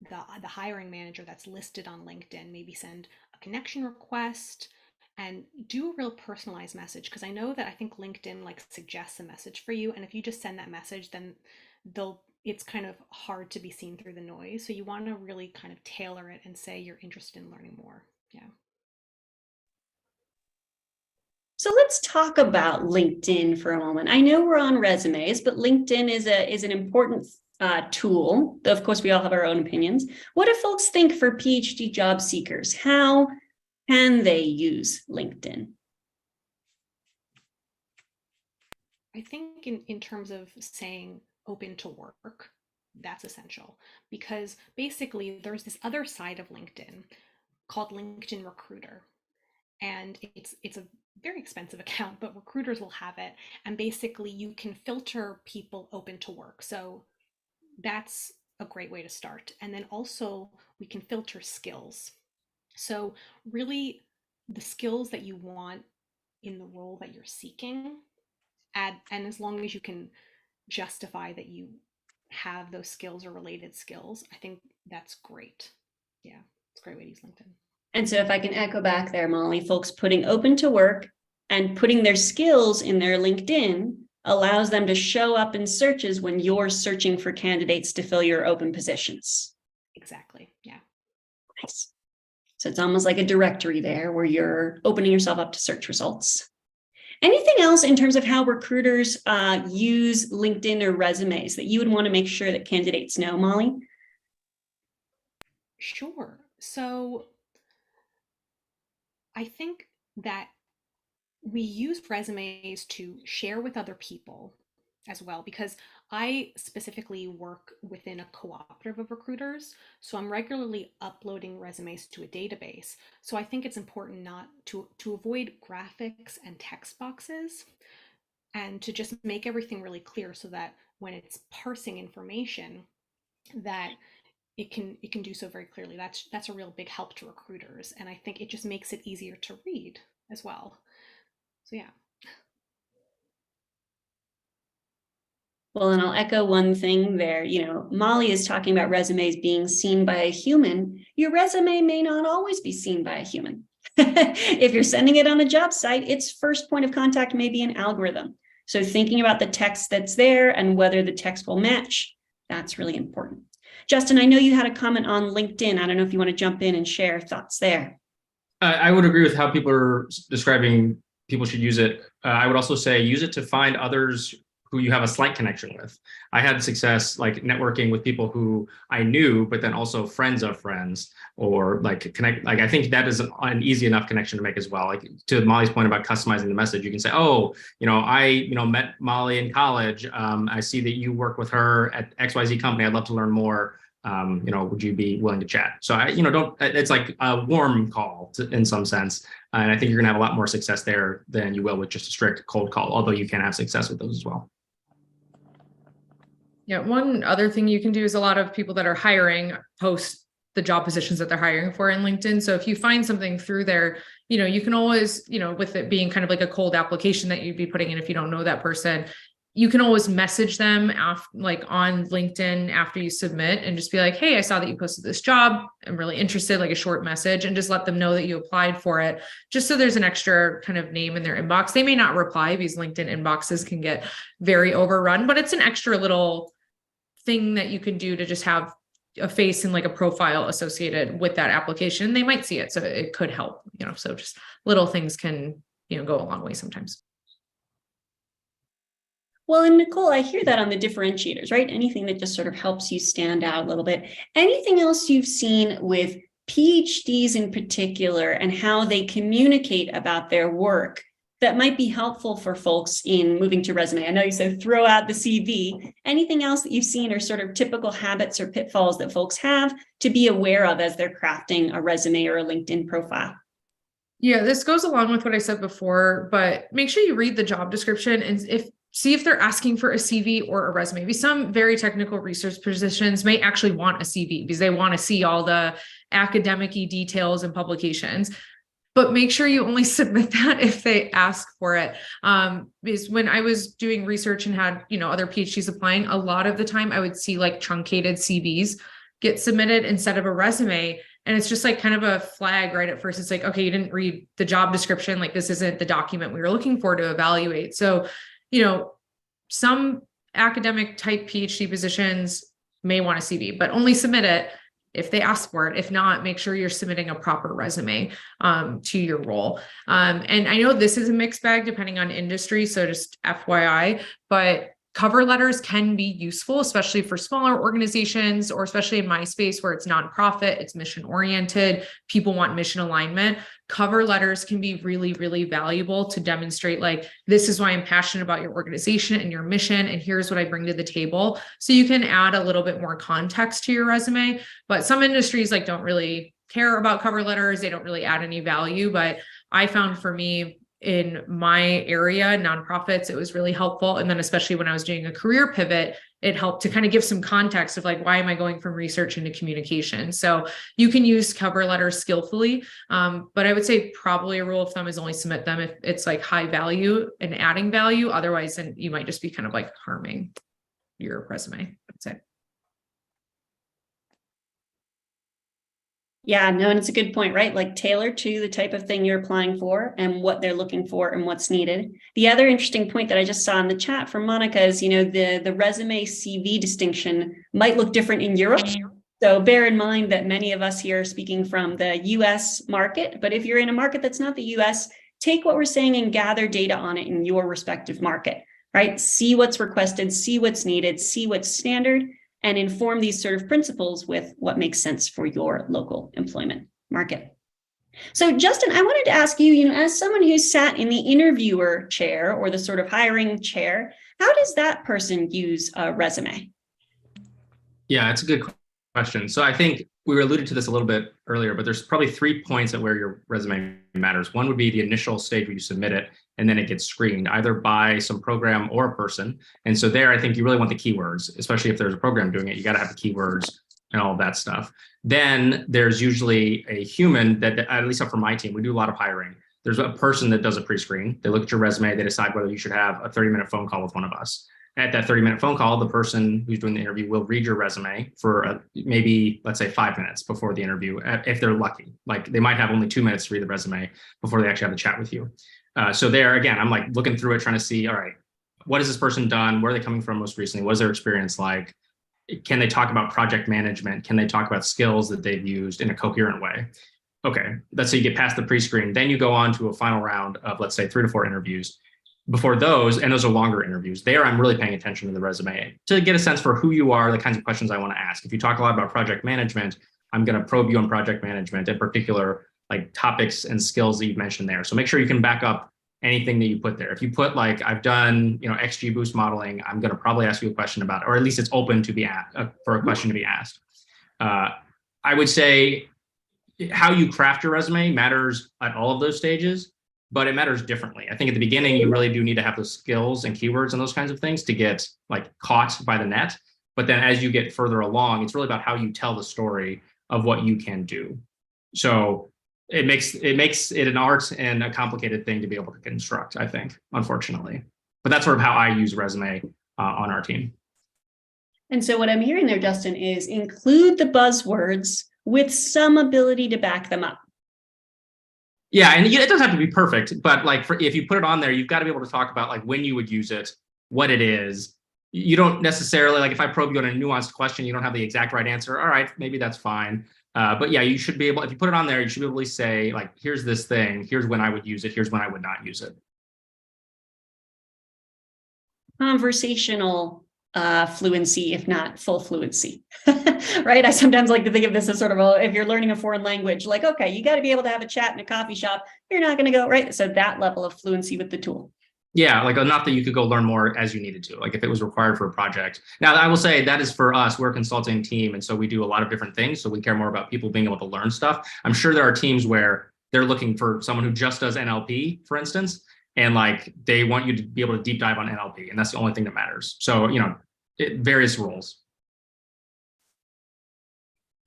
the hiring manager that's listed on LinkedIn, maybe send a connection request and do a real personalized message, because I think LinkedIn like suggests a message for you, and if you just send that message, then it's kind of hard to be seen through the noise. So you want to really kind of tailor it and say you're interested in learning more. Yeah. So let's talk about LinkedIn for a moment. I know we're on resumes, but LinkedIn is an important tool. Of course, we all have our own opinions. What do folks think for PhD job seekers? How can they use LinkedIn? I think in terms of saying open to work, that's essential, because basically there's this other side of LinkedIn called LinkedIn Recruiter. And it's a very expensive account, but recruiters will have it. And basically you can filter people open to work. So that's a great way to start. And then also we can filter skills. So really the skills that you want in the role that you're seeking, add, and as long as you can justify that you have those skills or related skills, I think that's great. Yeah, it's a great way to use LinkedIn. And so if I can echo back there, Molly, folks putting open to work and putting their skills in their LinkedIn allows them to show up in searches when you're searching for candidates to fill your open positions. Exactly. Yeah. Nice. So it's almost like a directory there where you're opening yourself up to search results. Anything else in terms of how recruiters use LinkedIn or resumes that you would want to make sure that candidates know, Molly? Sure. So I think that we use resumes to share with other people as well, because I specifically work within a cooperative of recruiters. So I'm regularly uploading resumes to a database. So I think it's important not to avoid graphics and text boxes, and to just make everything really clear so that when it's parsing information, that it can do so very clearly. That's a real big help to recruiters. And I think it just makes it easier to read as well. So yeah. Well, and I'll echo one thing there. You know, Molly is talking about resumes being seen by a human. Your resume may not always be seen by a human. If you're sending it on a job site, its first point of contact may be an algorithm. So thinking about the text that's there and whether the text will match, that's really important. Justin, I know you had a comment on LinkedIn. I don't know if you want to jump in and share thoughts there. I would agree with how people are describing people should use it. I would also say use it to find others who you have a slight connection with. I had success like networking with people who I knew, but then also friends of friends, or like connect. Like I think that is an easy enough connection to make as well. Like to Molly's point about customizing the message, you can say, oh, I met Molly in college. I see that you work with her at XYZ company. I'd love to learn more. Would you be willing to chat? So it's like a warm call in some sense. And I think you're gonna have a lot more success there than you will with just a strict cold call, although you can have success with those as well. Yeah, one other thing you can do is a lot of people that are hiring post the job positions that they're hiring for in LinkedIn. So if you find something through there, you can always, with it being kind of like a cold application that you'd be putting in if you don't know that person, you can always message them like on LinkedIn after you submit and just be like, hey, I saw that you posted this job. I'm really interested, like a short message, and just let them know that you applied for it, just so there's an extra kind of name in their inbox. They may not reply because LinkedIn inboxes can get very overrun, but it's an extra little thing that you can do to just have a face and like a profile associated with that application. They might see it, so it could help, so just little things can, go a long way sometimes. Well, and Nicole, I hear that on the differentiators, right? Anything that just sort of helps you stand out a little bit. Anything else you've seen with PhDs in particular and how they communicate about their work that might be helpful for folks in moving to resume? I know you said throw out the CV. Anything else that you've seen or sort of typical habits or pitfalls that folks have to be aware of as they're crafting a resume or a LinkedIn profile? Yeah, this goes along with what I said before, but make sure you read the job description and see if they're asking for a CV or a resume. Maybe some very technical research positions may actually want a CV because they want to see all the academic-y details and publications. But make sure you only submit that if they ask for it. Because when I was doing research and had, other PhDs applying, a lot of the time I would see like truncated CVs get submitted instead of a resume. And it's just like kind of a flag right at first. It's like, okay, you didn't read the job description. Like this isn't the document we were looking for to evaluate. So, some academic type PhD positions may want a CV, but only submit it if they ask for it. If not, make sure you're submitting a proper resume to your role. And I know this is a mixed bag depending on industry, so just FYI, but cover letters can be useful, especially for smaller organizations, or especially in my space where it's nonprofit, it's mission oriented, people want mission alignment. Cover letters can be really, really valuable to demonstrate, like, this is why I'm passionate about your organization and your mission, and here's what I bring to the table. So you can add a little bit more context to your resume. But some industries don't really care about cover letters. They don't really add any value. But I found for me, in my area, nonprofits, it was really helpful. And then especially when I was doing a career pivot, it helped to kind of give some context of like, why am I going from research into communication? So you can use cover letters skillfully. But I would say probably a rule of thumb is only submit them if it's like high value and adding value. Otherwise, then you might just be kind of like harming your resume, I'd say. Yeah, no, and it's a good point, right? Like tailor to the type of thing you're applying for and what they're looking for and what's needed. The other interesting point that I just saw in the chat from Monica is, the resume CV distinction might look different in Europe. So bear in mind that many of us here are speaking from the US market, but if you're in a market that's not the US, take what we're saying and gather data on it in your respective market, right? See what's requested, see what's needed, see what's standard, and inform these sort of principles with what makes sense for your local employment market. So Justin, I wanted to ask you, as someone who's sat in the interviewer chair or the sort of hiring chair, how does that person use a resume? Yeah, it's a good question. So I think we alluded to this a little bit earlier, but there's probably 3 points at where your resume matters. One would be the initial stage where you submit it, and then it gets screened either by some program or a person. And so there, I think you really want the keywords, especially if there's a program doing it, you got to have the keywords and all of that stuff. Then there's usually a human that, at least up for my team, we do a lot of hiring. There's a person that does a pre-screen. They look at your resume, they decide whether you should have a 30-minute phone call with one of us. At that 30-minute phone call, the person who's doing the interview will read your resume for maybe, let's say, 5 minutes before the interview, if they're lucky. Like they might have only 2 minutes to read the resume before they actually have the chat with you. So there, again, I'm like looking through it, trying to see, all right, what has this person done? Where are they coming from most recently? What is their experience like? Can they talk about project management? Can they talk about skills that they've used in a coherent way? Okay, let's say you get past the pre-screen. Then you go on to a final round of, let's say, 3 to 4 interviews. Before those, and those are longer interviews, there I'm really paying attention to the resume to get a sense for who you are, the kinds of questions I want to ask. If you talk a lot about project management, I'm going to probe you on project management, in particular, like topics and skills that you've mentioned there. So make sure you can back up anything that you put there. If you put like, I've done, XGBoost modeling, I'm going to probably ask you a question about it, or at least it's open to be asked, for a question to be asked. I would say how you craft your resume matters at all of those stages, but it matters differently. I think at the beginning, you really do need to have those skills and keywords and those kinds of things to get like caught by the net. But then as you get further along, it's really about how you tell the story of what you can do. So it makes it an art and a complicated thing to be able to construct, I think, unfortunately. But that's sort of how I use resume on our team. And so what I'm hearing there, Justin, is include the buzzwords with some ability to back them up. Yeah, and it doesn't have to be perfect, but like if you put it on there, you've got to be able to talk about like when you would use it, what it is. You don't necessarily, like if I probe you on a nuanced question, you don't have the exact right answer. All right, maybe that's fine. But yeah, you should be able, if you put it on there, you should be able to say like, here's this thing, here's when I would use it, here's when I would not use it. Conversational fluency, if not full fluency, right? I sometimes like to think of this as sort of if you're learning a foreign language, like, okay, you got to be able to have a chat in a coffee shop. You're not going to go, right? So that level of fluency with the tool. Yeah, like enough that you could go learn more as you needed to, like if it was required for a project. Now, I will say that is for us, we're a consulting team. And so we do a lot of different things. So we care more about people being able to learn stuff. I'm sure there are teams where they're looking for someone who just does NLP, for instance, and like they want you to be able to deep dive on NLP. And that's the only thing that matters. So, various roles.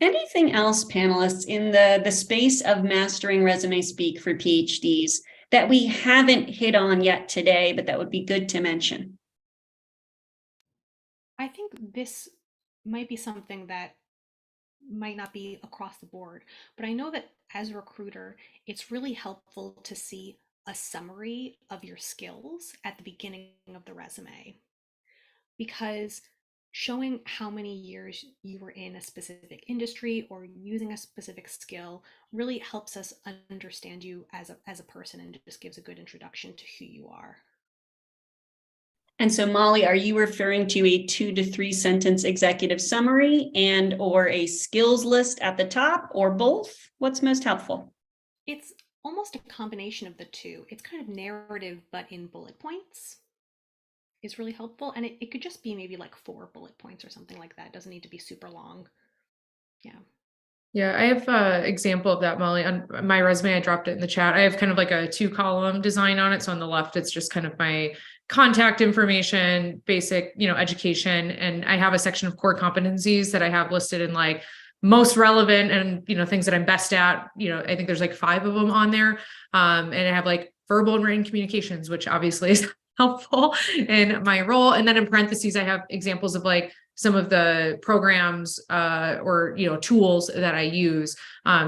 Anything else, panelists, in the space of mastering resume speak for PhDs that we haven't hit on yet today, but that would be good to mention? I think this might be something that might not be across the board, but I know that as a recruiter, it's really helpful to see a summary of your skills at the beginning of the resume, because showing how many years you were in a specific industry or using a specific skill really helps us understand you as a person, and just gives a good introduction to who you are. And so, Molly, are you referring to a 2 to 3 sentence executive summary and or a skills list at the top, or both? What's most helpful? It's almost a combination of the two. It's kind of narrative, but in bullet points is really helpful. And it could just be maybe like 4 bullet points or something like that. It doesn't need to be super long. Yeah. Yeah, I have an example of that, Molly. On my resume, I dropped it in the chat. I have kind of like a 2-column design on it. So on the left, it's just kind of my contact information, basic, education. And I have a section of core competencies that I have listed in like most relevant and, things that I'm best at. I think there's like 5 of them on there. And I have like verbal and written communications, which obviously is helpful in my role. And then in parentheses, I have examples of like some of the programs or tools that I use.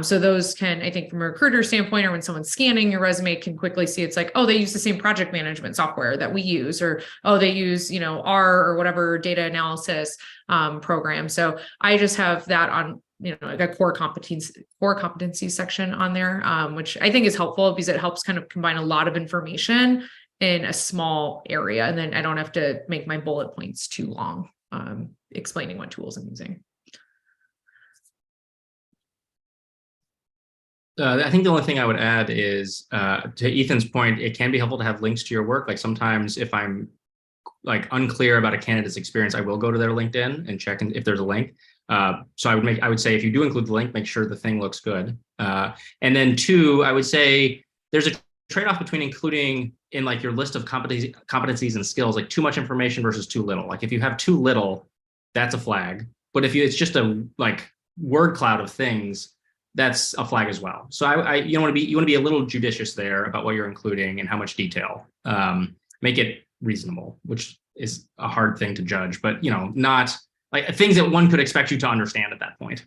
So those can, I think from a recruiter standpoint, or when someone's scanning your resume, can quickly see it's like, oh, they use the same project management software that we use, or oh, they use R or whatever data analysis program. So I just have that on like a core competency section on there, which I think is helpful because it helps kind of combine a lot of information in a small area, and then I don't have to make my bullet points too long explaining what tools I'm using. I think the only thing I would add is to Ethan's point, it can be helpful to have links to your work. Like sometimes if I'm like unclear about a candidate's experience, I will go to their LinkedIn and check if there's a link. So I would say if you do include the link, make sure the thing looks good. And then 2, I would say there's a trade-off between including in like your list of competencies and skills, like too much information versus too little. Like if you have too little, that's a flag. But if it's just a like word cloud of things, that's a flag as well. So you want to be a little judicious there about what you're including and how much detail. Make it reasonable, which is a hard thing to judge, but not like things that one could expect you to understand at that point.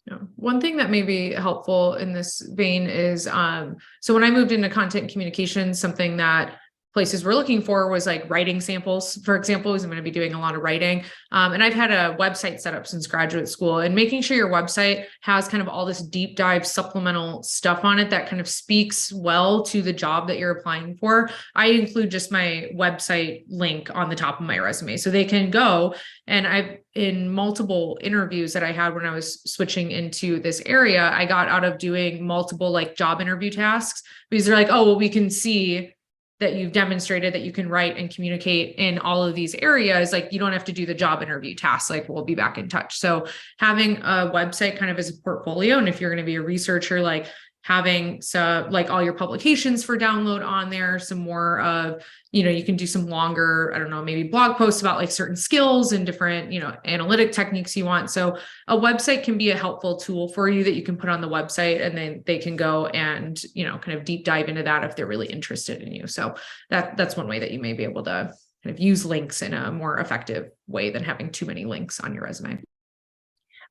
Yeah. One thing that may be helpful in this vein is, so when I moved into content communications, something that places were looking for was like writing samples, for example, because I'm going to be doing a lot of writing. And I've had a website set up since graduate school, and making sure your website has kind of all this deep dive supplemental stuff on it that kind of speaks well to the job that you're applying for. I include just my website link on the top of my resume so they can go. And I've in multiple interviews that I had when I was switching into this area, I got out of doing multiple like job interview tasks because they're like, oh, well, we can see that you've demonstrated that you can write and communicate in all of these areas. Like you don't have to do the job interview tasks, like we'll be back in touch. So having a website kind of as a portfolio, and if you're going to be a researcher, like having some like all your publications for download on there, some more of, you can do some longer, I don't know, maybe blog posts about like certain skills and different, analytic techniques you want. So a website can be a helpful tool for you that you can put on the website, and then they can go and, kind of deep dive into that if they're really interested in you. So that's one way that you may be able to kind of use links in a more effective way than having too many links on your resume.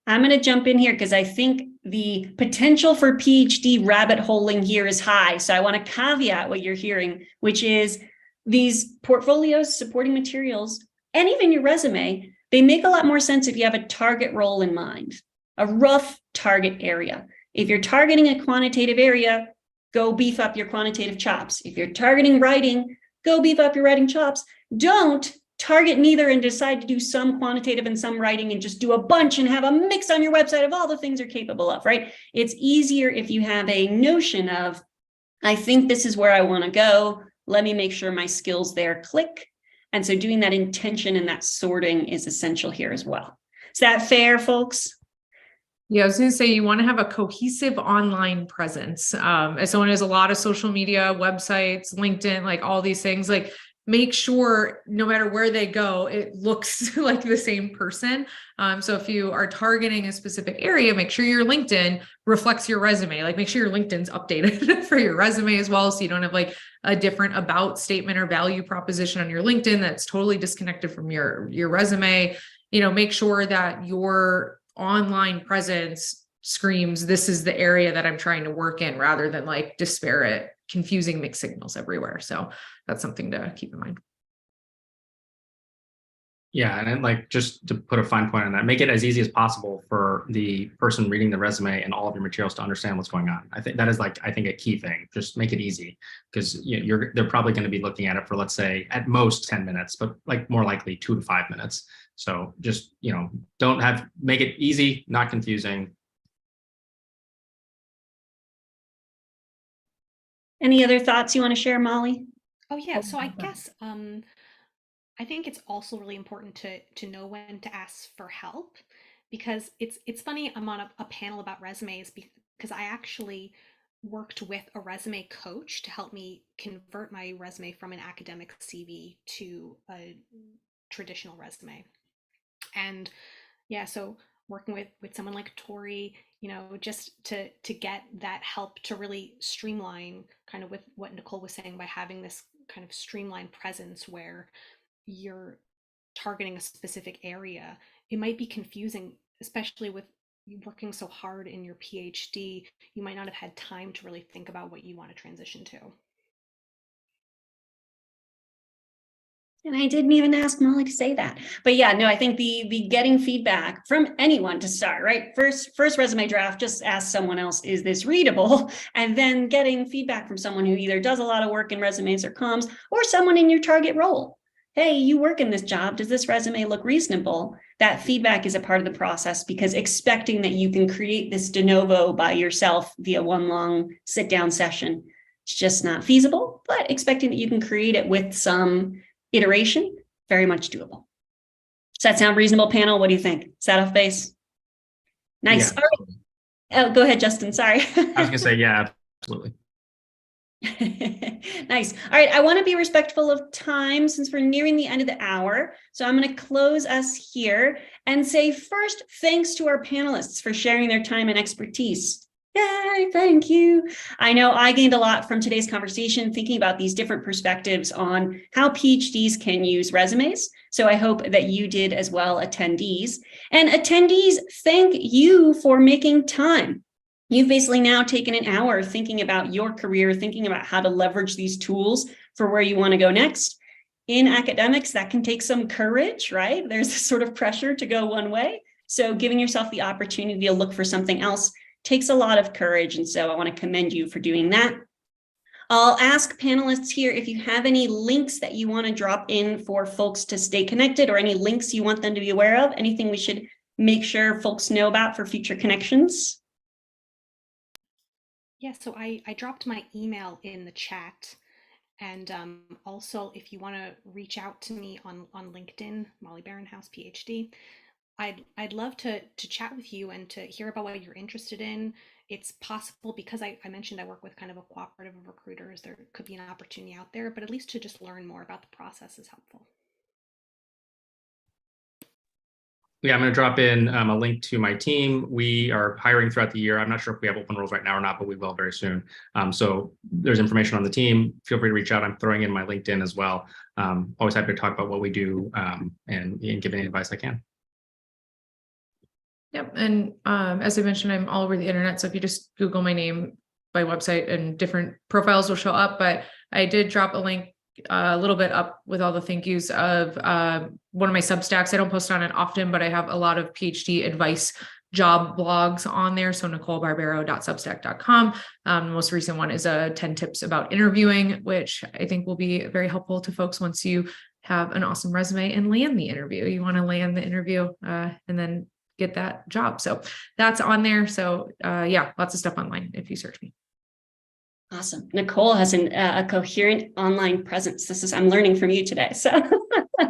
I'm going to jump in here because I think the potential for PhD rabbit holing here is high. So I want to caveat what you're hearing, which is these portfolios, supporting materials, and even your resume, they make a lot more sense if you have a target role in mind, a rough target area. If you're targeting a quantitative area, go beef up your quantitative chops. If you're targeting writing, go beef up your writing chops. Don't target neither and decide to do some quantitative and some writing and just do a bunch and have a mix on your website of all the things you're capable of, right? It's easier if you have a notion of, I think this is where I want to go. Let me make sure my skills there click. And so doing that intention and that sorting is essential here as well. Is that fair, folks? Yeah, I was going to say you want to have a cohesive online presence. As someone who has a lot of social media, websites, LinkedIn, like all these things, like make sure no matter where they go, it looks like the same person. So if you are targeting a specific area, make sure your LinkedIn reflects your resume. Like make sure your LinkedIn's updated for your resume as well. So you don't have like a different about statement or value proposition on your LinkedIn that's totally disconnected from your resume. Make sure that your online presence screams, this is the area that I'm trying to work in, rather than like disparate, confusing mixed signals everywhere. So that's something to keep in mind. Yeah, and then like just to put a fine point on that, make it as easy as possible for the person reading the resume and all of your materials to understand what's going on. I think that is a key thing. Just make it easy, because they're probably going to be looking at it for, let's say, at most 10 minutes, but like more likely 2 to 5 minutes. So just make it easy, not confusing. Any other thoughts you want to share, Molly? Oh yeah, so I guess I think it's also really important to know when to ask for help, because it's funny, I'm on a panel about resumes because I actually worked with a resume coach to help me convert my resume from an academic CV to a traditional resume. And yeah, so working with someone like Tori, just to get that help to really streamline, kind of with what Nicole was saying, by having this kind of streamlined presence where you're targeting a specific area. It might be confusing, especially with you working so hard in your PhD. You might not have had time to really think about what you want to transition to. And I didn't even ask Molly to say that. But yeah, no, I think the getting feedback from anyone to start, right? First resume draft, just ask someone else, is this readable? And then getting feedback from someone who either does a lot of work in resumes or comms, or someone in your target role. Hey, you work in this job. Does this resume look reasonable? That feedback is a part of the process, because expecting that you can create this de novo by yourself via one long sit down session, it's just not feasible. But expecting that you can create it with some iteration, very much doable. Does that sound reasonable, panel? What do you think? Is that off base? Nice. Yeah. All right. Oh, go ahead, Justin. Sorry. I was gonna say, yeah, absolutely. Nice. All right. I want to be respectful of time since we're nearing the end of the hour. So I'm going to close us here and say first, thanks to our panelists for sharing their time and expertise. Yay, thank you. I know I gained a lot from today's conversation thinking about these different perspectives on how PhDs can use resumes. So I hope that you did as well, attendees. And attendees, thank you for making time. You've basically now taken an hour thinking about your career, thinking about how to leverage these tools for where you want to go next. In academics, that can take some courage, right? There's a sort of pressure to go one way. So giving yourself the opportunity to look for something else takes a lot of courage. And so I want to commend you for doing that. I'll ask panelists here if you have any links that you want to drop in for folks to stay connected, or any links you want them to be aware of, anything we should make sure folks know about for future connections. Yeah, so I dropped my email in the chat. And also, if you want to reach out to me on LinkedIn, Molly Barenhouse, PhD, I'd love to chat with you and to hear about what you're interested in. It's possible, because I mentioned I work with kind of a cooperative of recruiters, there could be an opportunity out there, but at least to just learn more about the process is helpful. Yeah, I'm going to drop in a link to my team. We are hiring throughout the year. I'm not sure if we have open roles right now or not, but we will very soon. So there's information on the team. Feel free to reach out. I'm throwing in my LinkedIn as well. Always happy to talk about what we do and give any advice I can. Yep. And as I mentioned, I'm all over the internet. So if you just Google my name, my website, and different profiles will show up. But I did drop a link a little bit up with all the thank yous of one of my Substacks. I don't post on it often, but I have a lot of PhD advice job blogs on there. So NicoleBarbero.substack.com. The most recent one is 10 tips about interviewing, which I think will be very helpful to folks once you have an awesome resume and land the interview. You want to land the interview and then get that job. So that's on there. So yeah, lots of stuff online if you search me. Awesome. Nicole has a coherent online presence. I'm learning from you today. So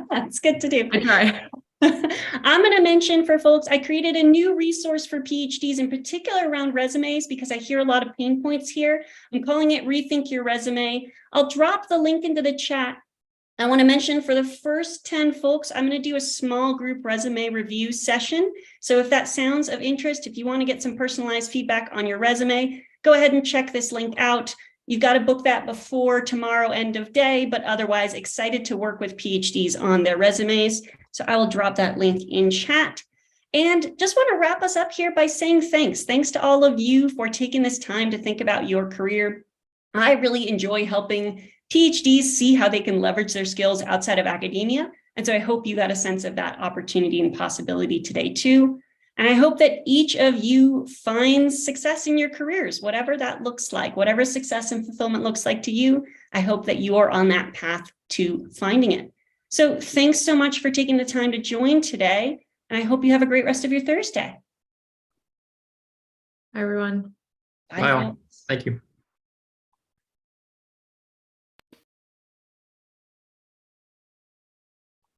that's good to do. I try. I'm going to mention for folks, I created a new resource for PhDs, in particular around resumes, because I hear a lot of pain points here. I'm calling it Rethink Your Resume. I'll drop the link into the chat. I want to mention for the first 10 folks, I'm going to do a small group resume review session. So if that sounds of interest, if you want to get some personalized feedback on your resume, go ahead and check this link out. You've got to book that before tomorrow, end of day, but otherwise excited to work with PhDs on their resumes. So I will drop that link in chat. And just want to wrap us up here by saying thanks. Thanks to all of you for taking this time to think about your career. I really enjoy helping PhDs see how they can leverage their skills outside of academia. And so I hope you got a sense of that opportunity and possibility today too. And I hope that each of you finds success in your careers, whatever that looks like, whatever success and fulfillment looks like to you. I hope that you are on that path to finding it. So thanks so much for taking the time to join today. And I hope you have a great rest of your Thursday. Hi, everyone. Bye. Bye all. Thank you.